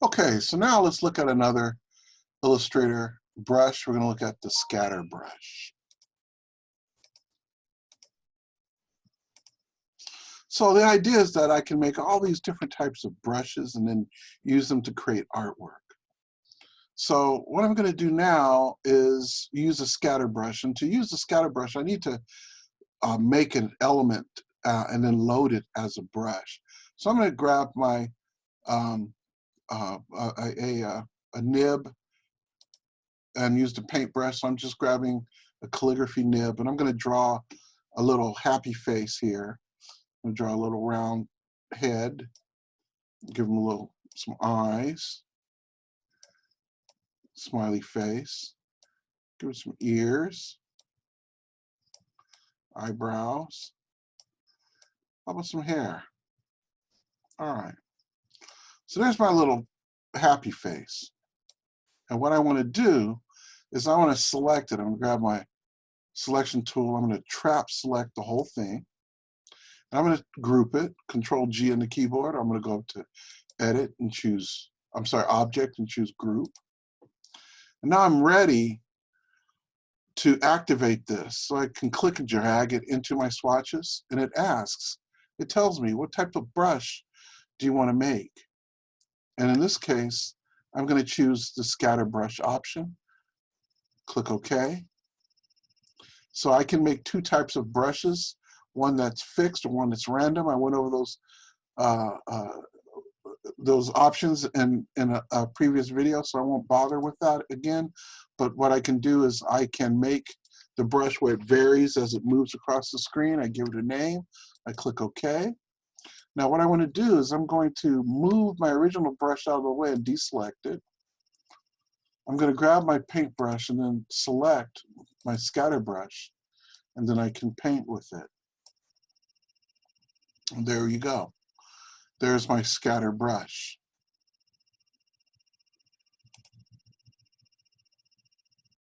Okay, so now let's look at another Illustrator brush. We're going to look at the scatter brush. So the idea is that I can make all these different types of brushes and then use them to create artwork. So what I'm going to do now is use a scatter brush. And to use the scatter brush, I need to make an element and then load it as a brush. So I'm going to grab my a nib and use the paintbrush. So I'm just grabbing a calligraphy nib, and I'm going to draw a little happy face here. I'm going to draw a little round head, give him some eyes, smiley face, give him some ears, eyebrows. How about some hair? All right. So there's my little happy face. And what I want to do is I want to select it. I'm going to grab my selection tool. I'm going to trap select the whole thing. And I'm going to group it, Control G on the keyboard. I'm going to go up to Edit and choose, Object and choose Group. And now I'm ready to activate this. So I can click and drag it into my swatches, and it tells me what type of brush do you want to make. And in this case, I'm going to choose the scatter brush option. Click OK. So I can make two types of brushes, one that's fixed or one that's random. I went over those options in a previous video, so I won't bother with that again. But what I can do is I can make the brush where it varies as it moves across the screen. I give it a name. I click OK. Now what I want to do is I'm going to move my original brush out of the way and deselect it. I'm going to grab my paintbrush and then select my scatter brush, and then I can paint with it. And there you go. There's my scatter brush.